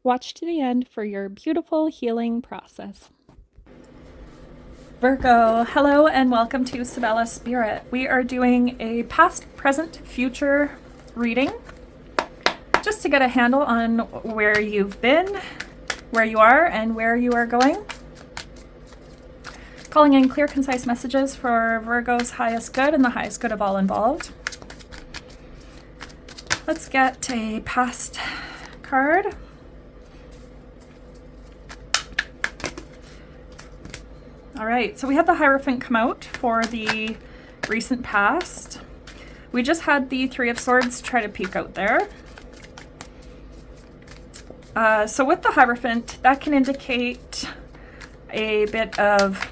Watch to the end for your beautiful healing process. Virgo, hello and welcome to Sybella Spirit. We are doing a past, present, future reading just to get a handle on where you've been, where you are, and where you are going. Calling in clear, concise messages for Virgo's highest good and the highest good of all involved. Let's get a past card. All right, so we had the Hierophant come out for the recent past. We just had the Three of Swords try to peek out there. So with the Hierophant, that can indicate a bit of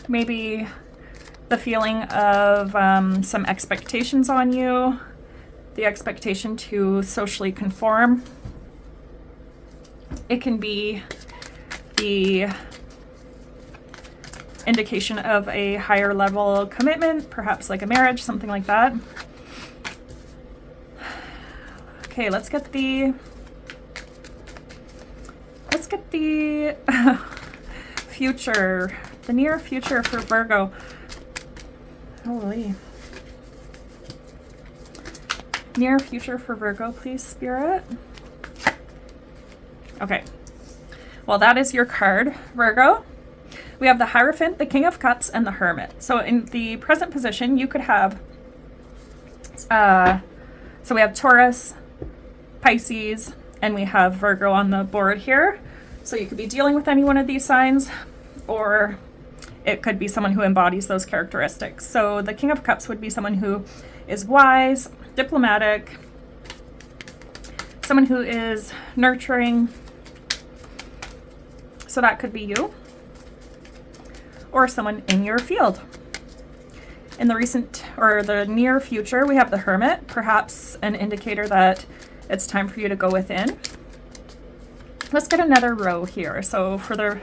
maybe the feeling of some expectations on you, the expectation to socially conform. It can be the indication of a higher level commitment, perhaps like a marriage, something like that. Okay, let's get the future, the near future for Virgo. Holy. Near future for Virgo, please, Spirit. Okay. Well, that is your card, Virgo. We have the Hierophant, the King of Cups, and the Hermit. So in the present position, you could have, so we have Taurus, Pisces, and we have Virgo on the board here. So you could be dealing with any one of these signs, or it could be someone who embodies those characteristics. So the King of Cups would be someone who is wise, diplomatic, someone who is nurturing. So that could be you, or someone in your field. In the recent or the near future, we have the Hermit, perhaps an indicator that it's time for you to go within. Let's get another row here. So for the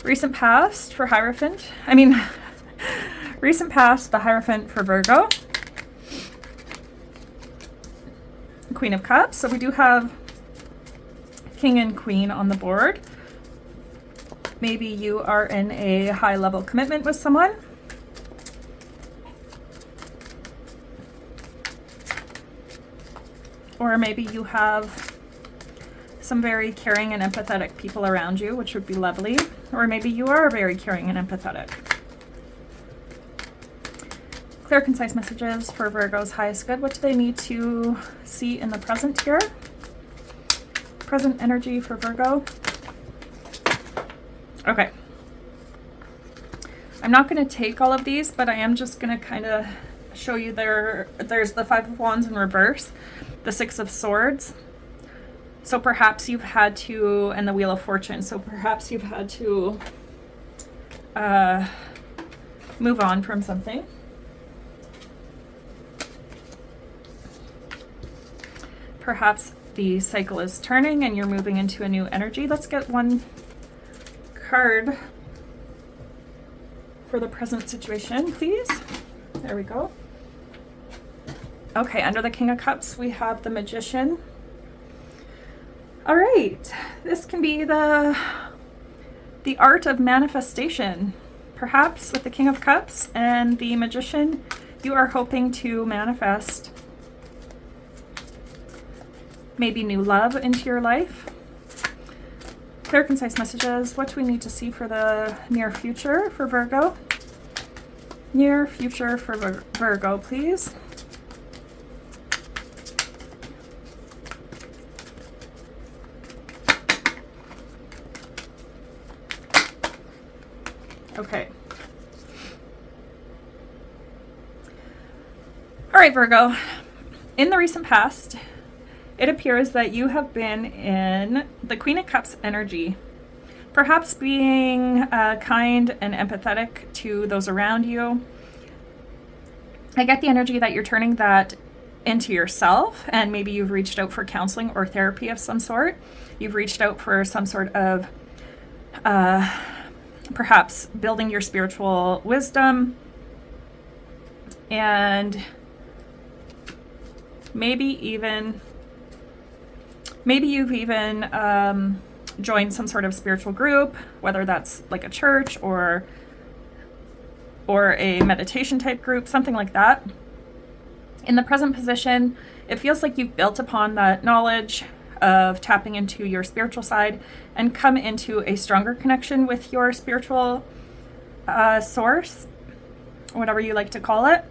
recent past for Hierophant, recent past, the Hierophant for Virgo, Queen of Cups. So we do have King and Queen on the board. Maybe you are in a high level commitment with someone. Or maybe you have some very caring and empathetic people around you, which would be lovely. Or maybe you are very caring and empathetic. Clear, concise messages for Virgo's highest good. What do they need to see in the present here? Present energy for Virgo. Okay. I'm not going to take all of these, but I am just going to kind of show you there's the Five of Wands in reverse, the Six of Swords. So perhaps you've had to, and the Wheel of Fortune, so perhaps you've had to move on from something. Perhaps the cycle is turning and you're moving into a new energy. Let's get one card for the present situation, please. There we go. Okay, under the King of Cups, we have the Magician. All right, this can be the art of manifestation. Perhaps with the King of Cups and the Magician, you are hoping to manifest maybe new love into your life. Clear, concise messages. What do we need to see for the near future for Virgo? Near future for Virgo, please. Okay. All right, Virgo. In the recent past, it appears that you have been in the Queen of Cups energy, perhaps being kind and empathetic to those around you. I get the energy that you're turning that into yourself, and maybe you've reached out for counseling or therapy of some sort. You've reached out for some sort of perhaps building your spiritual wisdom, and maybe even Maybe you've even joined some sort of spiritual group, whether that's like a church or a meditation type group, something like that. In the present position, it feels like you've built upon that knowledge of tapping into your spiritual side and come into a stronger connection with your spiritual source, whatever you like to call it.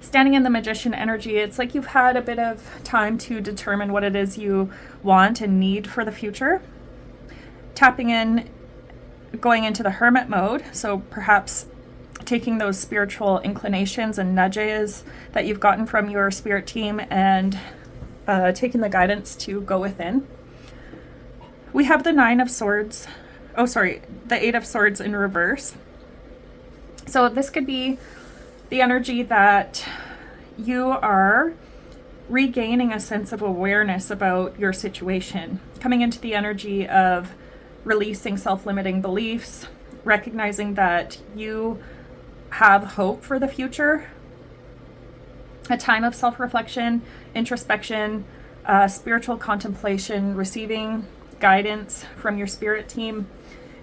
Standing in the magician energy, it's like you've had a bit of time to determine what it is you want and need for the future. Tapping in, going into the hermit mode, so perhaps taking those spiritual inclinations and nudges that you've gotten from your spirit team and taking the guidance to go within. We have the Nine of Swords. The Eight of Swords in reverse. So this could be the energy that you are regaining a sense of awareness about your situation, coming into the energy of releasing self-limiting beliefs, recognizing that you have hope for the future, a time of self-reflection, introspection, spiritual contemplation, receiving guidance from your spirit team.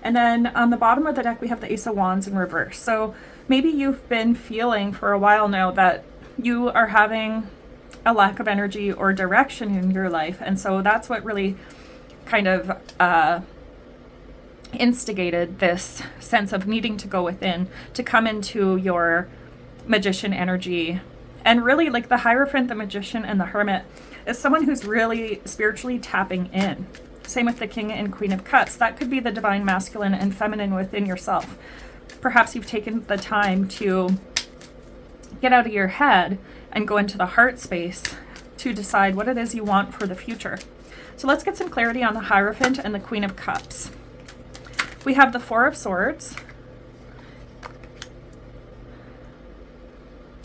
And then on the bottom of the deck, we have the Ace of Wands in reverse. So maybe you've been feeling for a while now that you are having a lack of energy or direction in your life. And so that's what really kind of instigated this sense of needing to go within, to come into your magician energy. And really, like the Hierophant, the Magician, and the Hermit is someone who's really spiritually tapping in. Same with the King and Queen of Cups. That could be the divine masculine and feminine within yourself. Perhaps you've taken the time to get out of your head and go into the heart space to decide what it is you want for the future. So let's get some clarity on the Hierophant and the Queen of Cups. We have the Four of Swords.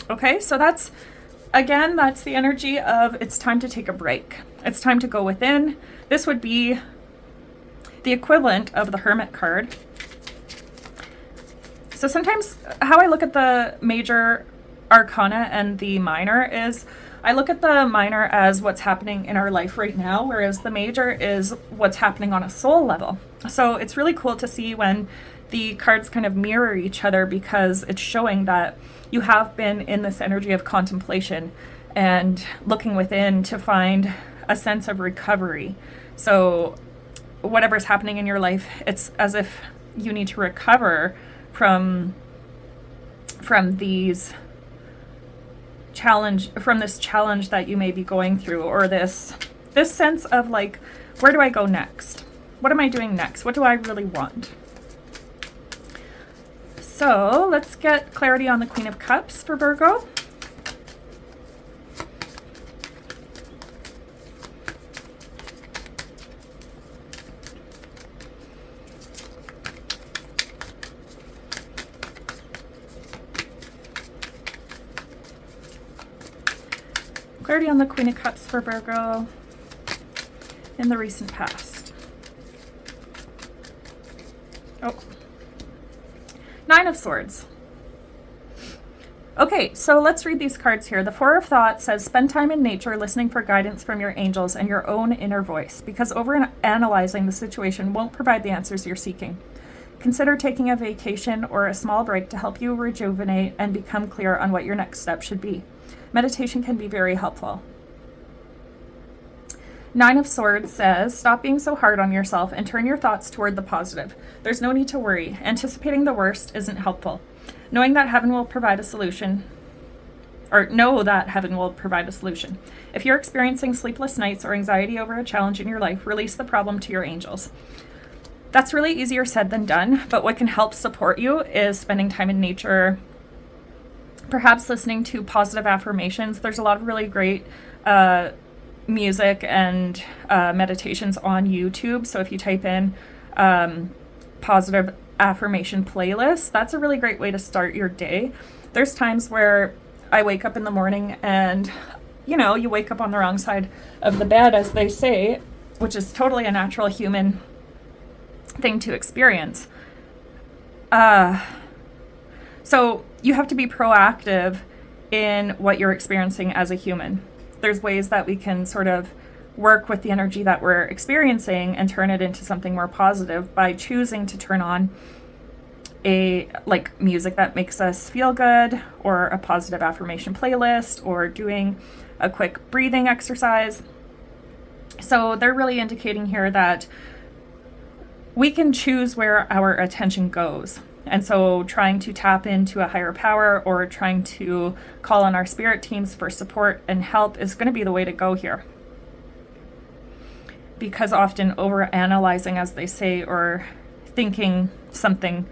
Okay, so that's the energy of it's time to take a break. It's time to go within. This would be the equivalent of the Hermit card. So sometimes how I look at the major arcana and the minor is I look at the minor as what's happening in our life right now, whereas the major is what's happening on a soul level. So it's really cool to see when the cards kind of mirror each other, because it's showing that you have been in this energy of contemplation and looking within to find a sense of recovery. So whatever's happening in your life, it's as if you need to recover from this challenge that you may be going through, or this sense of like, where do I go next? What am I doing next? What do I really want? So let's get clarity on the Queen of Cups for Virgo. Clarity on the Queen of Cups for Virgo in the recent past. Oh. Nine of Swords. Okay, so let's read these cards here. The Four of Thoughts says, spend time in nature listening for guidance from your angels and your own inner voice, because over-analyzing the situation won't provide the answers you're seeking. Consider taking a vacation or a small break to help you rejuvenate and become clear on what your next step should be. Meditation can be very helpful. Nine of Swords says, stop being so hard on yourself and turn your thoughts toward the positive. There's no need to worry. Anticipating the worst isn't helpful. Know that heaven will provide a solution. If you're experiencing sleepless nights or anxiety over a challenge in your life, release the problem to your angels. That's really easier said than done, but what can help support you is spending time in nature, perhaps listening to positive affirmations. There's a lot of really great music and meditations on YouTube. So if you type in positive affirmation playlist, that's a really great way to start your day. There's times where I wake up in the morning and, you wake up on the wrong side of the bed, as they say, which is totally a natural human thing to experience. So you have to be proactive in what you're experiencing as a human. There's ways that we can sort of work with the energy that we're experiencing and turn it into something more positive by choosing to turn on like music that makes us feel good, or a positive affirmation playlist, or doing a quick breathing exercise. So they're really indicating here that we can choose where our attention goes. And so trying to tap into a higher power or trying to call on our spirit teams for support and help is going to be the way to go here. Because often overanalyzing, as they say, or thinking something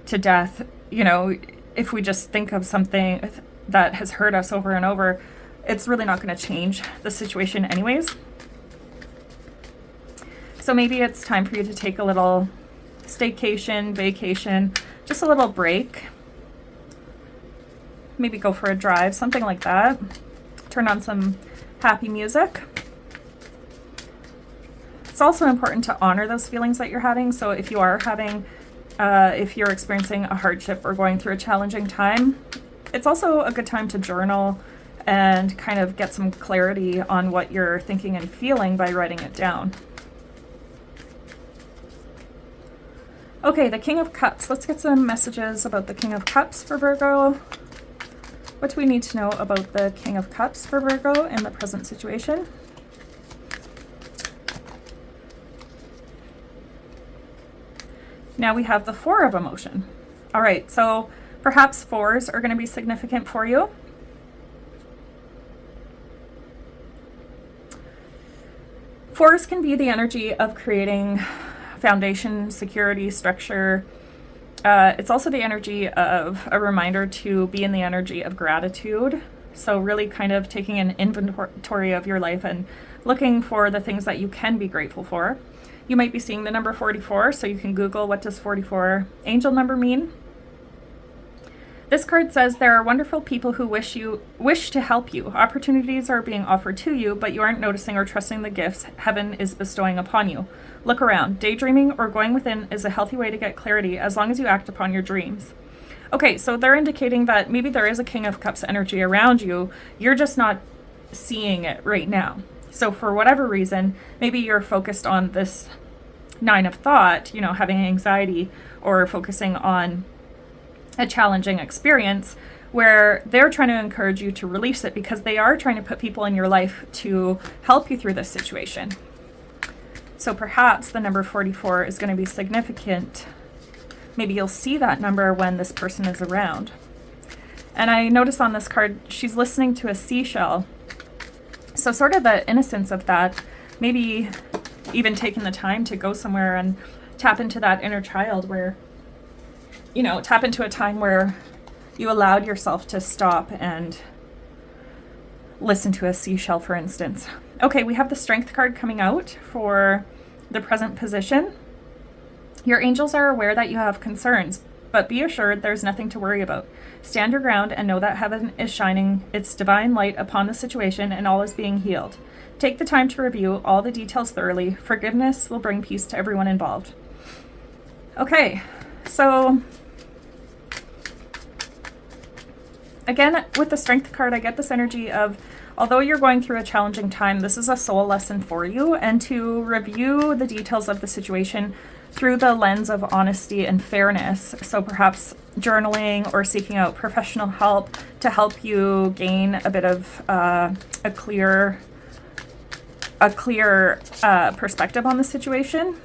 to death, you know, if we just think of something that has hurt us over and over, it's really not going to change the situation anyways. So maybe it's time for you to take a little staycation, vacation, just a little break. Maybe go for a drive, something like that. Turn on some happy music. It's also important to honor those feelings that you're having. So if you are having, if you're experiencing a hardship or going through a challenging time, it's also a good time to journal and kind of get some clarity on what you're thinking and feeling by writing it down. Okay, the King of Cups. Let's get some messages about the King of Cups for Virgo. What do we need to know about the King of Cups for Virgo in the present situation? Now we have the Four of Emotion. All right, so perhaps fours are going to be significant for you. Fours can be the energy of creating foundation, security, structure. It's also the energy of a reminder to be in the energy of gratitude. So really kind of taking an inventory of your life and looking for the things that you can be grateful for. You might be seeing the number 44, so you can Google what does 44 angel number mean. This card says there are wonderful people who wish to help you. Opportunities are being offered to you, but you aren't noticing or trusting the gifts heaven is bestowing upon you. Look around. Daydreaming or going within is a healthy way to get clarity as long as you act upon your dreams. Okay, so they're indicating that maybe there is a King of Cups energy around you. You're just not seeing it right now. So for whatever reason, maybe you're focused on this Nine of Thought, you know, having anxiety or focusing on a challenging experience where they're trying to encourage you to release it because they are trying to put people in your life to help you through this situation. So perhaps the number 44 is going to be significant. Maybe you'll see that number when this person is around. And I notice on this card, she's listening to a seashell. So sort of the innocence of that, maybe even taking the time to go somewhere and tap into that inner child where, you know, tap into a time where you allowed yourself to stop and listen to a seashell, for instance. Okay, we have the Strength card coming out for the present position. Your angels are aware that you have concerns, but be assured there's nothing to worry about. Stand your ground and know that heaven is shining its divine light upon the situation and all is being healed. Take the time to review all the details thoroughly. Forgiveness will bring peace to everyone involved. Okay, so again, with the Strength card, I get this energy of, although you're going through a challenging time, this is a soul lesson for you, and to review the details of the situation through the lens of honesty and fairness. So perhaps journaling or seeking out professional help to help you gain a bit of a clear perspective on the situation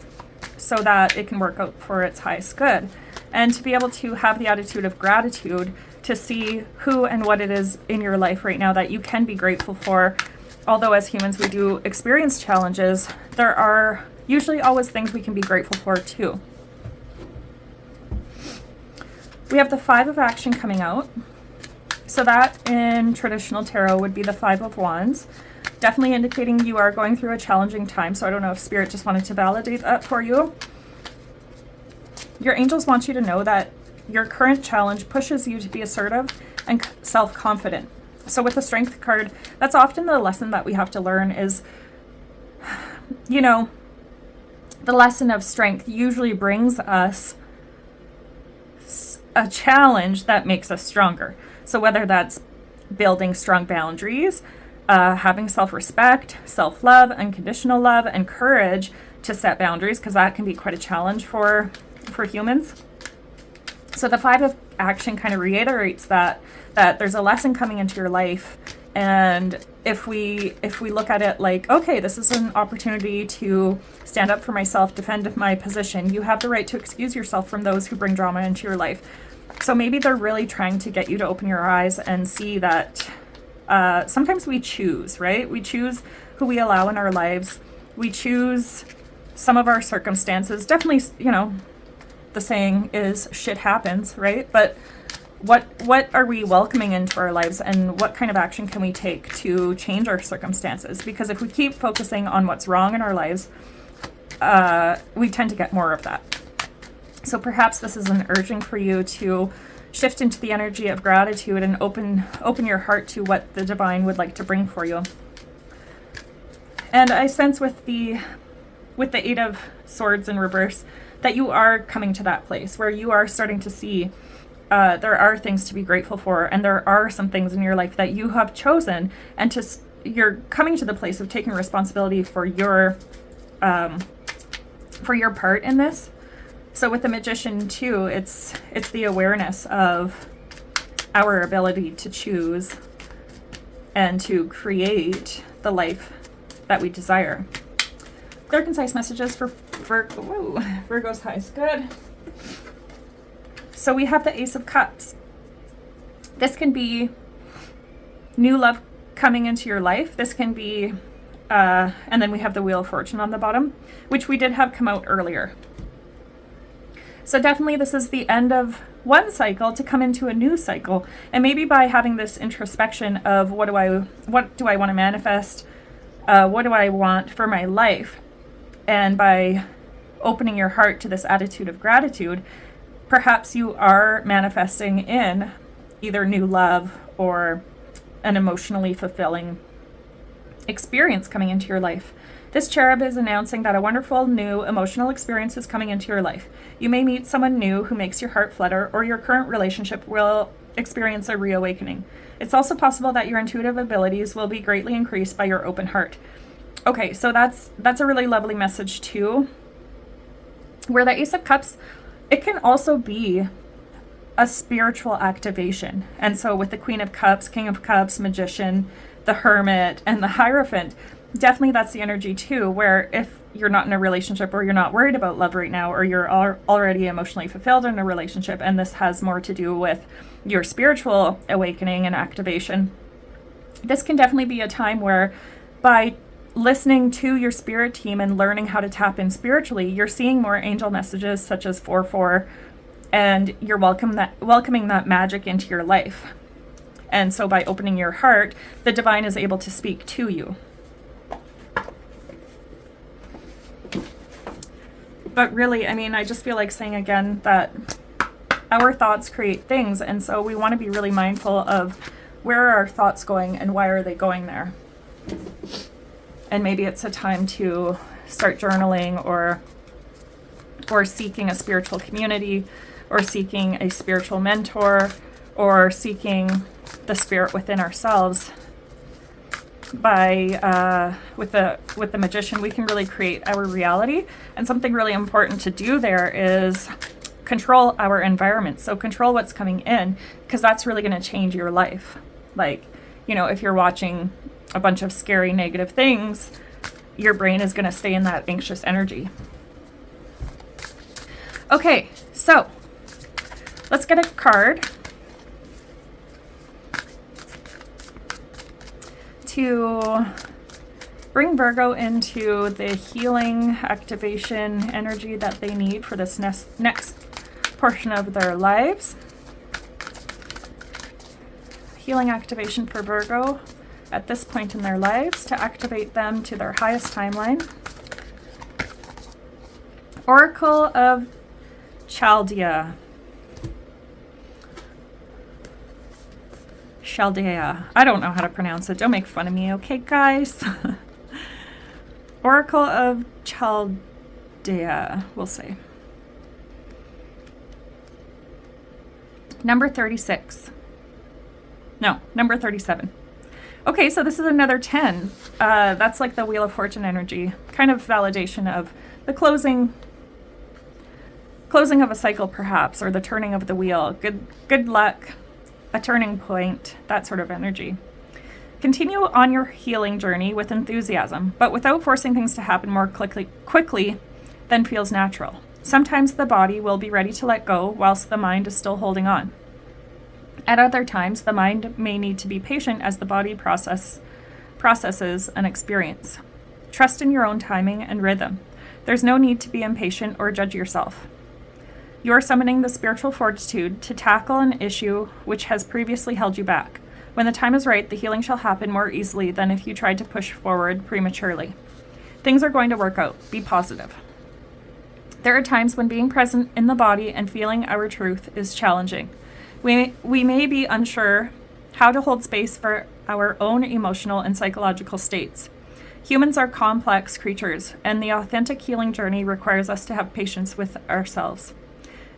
so that it can work out for its highest good. And to be able to have the attitude of gratitude to see who and what it is in your life right now that you can be grateful for. Although as humans we do experience challenges, there are usually always things we can be grateful for too. We have the Five of Action coming out. So that in traditional tarot would be the Five of Wands. Definitely indicating you are going through a challenging time. So I don't know if Spirit just wanted to validate that for you. Your angels want you to know that your current challenge pushes you to be assertive and self-confident. So with the Strength card, that's often the lesson that we have to learn is, you know, the lesson of strength usually brings us a challenge that makes us stronger. So whether that's building strong boundaries, having self-respect, self-love, unconditional love, and courage to set boundaries, because that can be quite a challenge for humans. So the 5 of action kind of reiterates that there's a lesson coming into your life, and if we look at it like, okay, this is an opportunity to stand up for myself, defend my position. You have the right to excuse yourself from those who bring drama into your life. So maybe they're really trying to get you to open your eyes and see that sometimes we choose, right? We choose who we allow in our lives. We choose some of our circumstances. Definitely, the saying is shit happens, right? But what are we welcoming into our lives, and what kind of action can we take to change our circumstances? Because if we keep focusing on what's wrong in our lives, we tend to get more of that. So perhaps this is an urging for you to shift into the energy of gratitude and open your heart to what the divine would like to bring for you. And I sense with the 8 of Swords in reverse that you are coming to that place where you are starting to see there are things to be grateful for, and there are some things in your life that you have chosen, and you're coming to the place of taking responsibility for your part in this. So with the Magician too, it's the awareness of our ability to choose and to create the life that we desire. Clear, concise messages for Virgo. Whoa, Virgo's highs. Good. So we have the Ace of Cups. This can be new love coming into your life. This can be, and then we have the Wheel of Fortune on the bottom, which we did have come out earlier. So definitely this is the end of one cycle to come into a new cycle. And maybe by having this introspection of what do I want to manifest? What do I want for my life? And by opening your heart to this attitude of gratitude, perhaps you are manifesting in either new love or an emotionally fulfilling experience coming into your life. This cherub is announcing that a wonderful new emotional experience is coming into your life. You may meet someone new who makes your heart flutter, or your current relationship will experience a reawakening. It's also possible that your intuitive abilities will be greatly increased by your open heart. Okay, so that's a really lovely message too. Where the Ace of Cups, it can also be a spiritual activation. And so with the Queen of Cups, King of Cups, Magician, the Hermit, and the Hierophant, definitely that's the energy too, where if you're not in a relationship or you're not worried about love right now, or you're already emotionally fulfilled in a relationship, and this has more to do with your spiritual awakening and activation, this can definitely be a time where by listening to your spirit team and learning how to tap in spiritually, you're seeing more angel messages such as 4-4, and you're welcoming that magic into your life. And so by opening your heart, the divine is able to speak to you. But really, I mean, I just feel like saying again that our thoughts create things, and so we want to be really mindful of where are our thoughts going and why are they going there. And maybe it's a time to start journaling or seeking a spiritual community, or seeking a spiritual mentor, or seeking the spirit within ourselves. By with the Magician, we can really create our reality. And something really important to do there is control our environment. So control what's coming in, because that's really going to change your life. Like, if you're watching a bunch of scary negative things, your brain is going to stay in that anxious energy. Okay, so let's get a card to bring Virgo into the healing activation energy that they need for this next portion of their lives. Healing activation for Virgo at this point in their lives to activate them to their highest timeline. Oracle of Chaldea. I don't know how to pronounce it. Don't make fun of me, okay, guys? Oracle of Chaldea, we'll say. Number 36. No, number 37. Okay, so this is another 10. That's like the Wheel of Fortune energy, kind of validation of the closing of a cycle, perhaps, or the turning of the wheel. Good luck, a turning point, that sort of energy. Continue on your healing journey with enthusiasm, but without forcing things to happen more quickly than feels natural. Sometimes the body will be ready to let go whilst the mind is still holding on. At other times, the mind may need to be patient as the body processes an experience. Trust in your own timing and rhythm. There's no need to be impatient or judge yourself. You are summoning the spiritual fortitude to tackle an issue which has previously held you back. When the time is right, the healing shall happen more easily than if you tried to push forward prematurely. Things are going to work out. Be positive. There are times when being present in the body and feeling our truth is challenging. We may be unsure how to hold space for our own emotional and psychological states. Humans are complex creatures, and the authentic healing journey requires us to have patience with ourselves.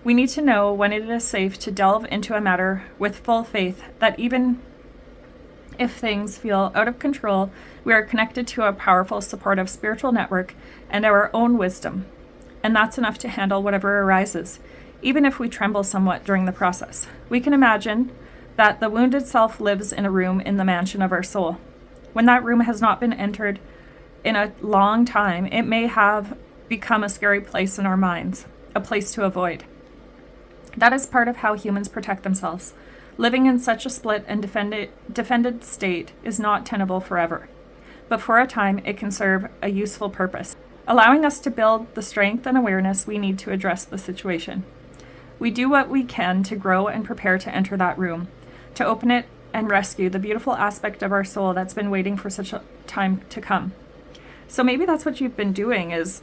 We need to know when it is safe to delve into a matter with full faith that even if things feel out of control, we are connected to a powerful, supportive spiritual network and our own wisdom. And that's enough to handle whatever arises, even if we tremble somewhat during the process. We can imagine that the wounded self lives in a room in the mansion of our soul. When that room has not been entered in a long time, it may have become a scary place in our minds, a place to avoid. That is part of how humans protect themselves. Living in such a split and defended state is not tenable forever, but for a time it can serve a useful purpose, allowing us to build the strength and awareness we need to address the situation. We do what we can to grow and prepare to enter that room, to open it and rescue the beautiful aspect of our soul that's been waiting for such a time to come. So maybe that's what you've been doing, is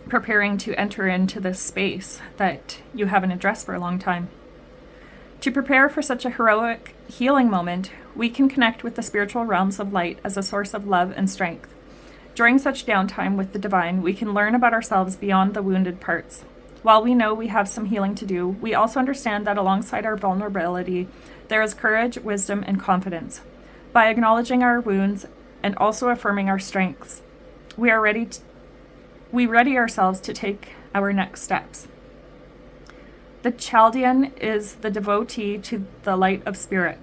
preparing to enter into this space that you haven't addressed for a long time. To prepare for such a heroic healing moment, we can connect with the spiritual realms of light as a source of love and strength. During such downtime with the divine, we can learn about ourselves beyond the wounded parts. While we know we have some healing to do, we also understand that alongside our vulnerability, there is courage, wisdom, and confidence. By acknowledging our wounds and also affirming our strengths, we ready ourselves to take our next steps. The Chaldean is the devotee to the light of spirit.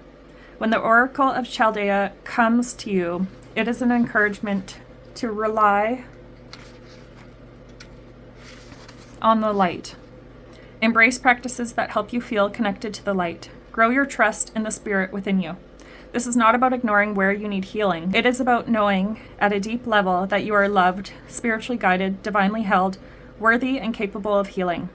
When the Oracle of Chaldea comes to you, it is an encouragement to rely on the light. Embrace practices that help you feel connected to the light. Grow your trust in the spirit within you. This is not about ignoring where you need healing. It is about knowing at a deep level that you are loved, spiritually guided, divinely held, worthy, and capable of healing.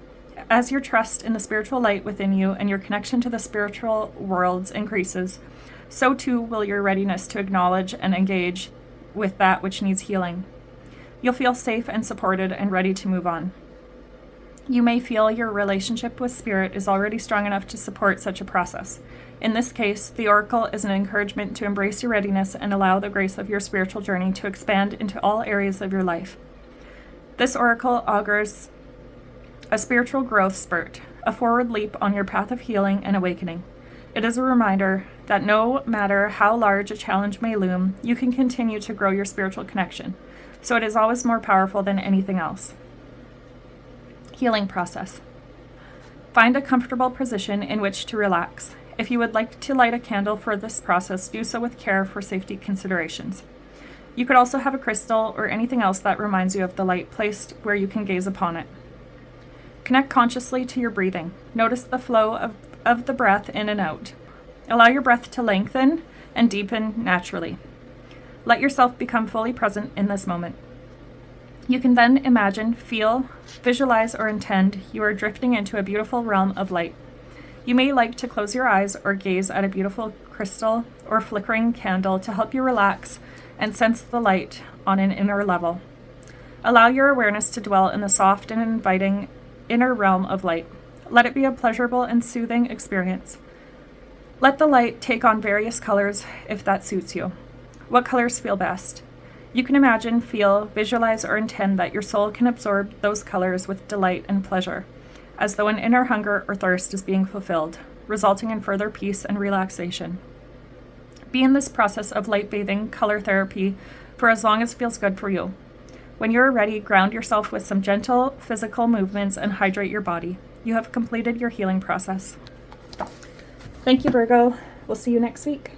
As your trust in the spiritual light within you and your connection to the spiritual worlds increases, so too will your readiness to acknowledge and engage with that which needs healing. You'll feel safe and supported and ready to move on. You may feel your relationship with spirit is already strong enough to support such a process. In this case, the Oracle is an encouragement to embrace your readiness and allow the grace of your spiritual journey to expand into all areas of your life. This Oracle augurs a spiritual growth spurt, a forward leap on your path of healing and awakening. It is a reminder that no matter how large a challenge may loom, you can continue to grow your spiritual connection. So it is always more powerful than anything else. Healing process. Find a comfortable position in which to relax. If you would like to light a candle for this process, do so with care for safety considerations. You could also have a crystal or anything else that reminds you of the light placed where you can gaze upon it. Connect consciously to your breathing. Notice the flow of the breath in and out. Allow your breath to lengthen and deepen naturally. Let yourself become fully present in this moment. You can then imagine, feel, visualize, or intend you are drifting into a beautiful realm of light. You may like to close your eyes or gaze at a beautiful crystal or flickering candle to help you relax and sense the light on an inner level. Allow your awareness to dwell in the soft and inviting inner realm of light. Let it be a pleasurable and soothing experience. Let the light take on various colors if that suits you. What colors feel best? You can imagine, feel, visualize, or intend that your soul can absorb those colors with delight and pleasure, as though an inner hunger or thirst is being fulfilled, resulting in further peace and relaxation. Be in this process of light bathing, color therapy, for as long as feels good for you. When you're ready, ground yourself with some gentle physical movements and hydrate your body. You have completed your healing process. Thank you, Virgo. We'll see you next week.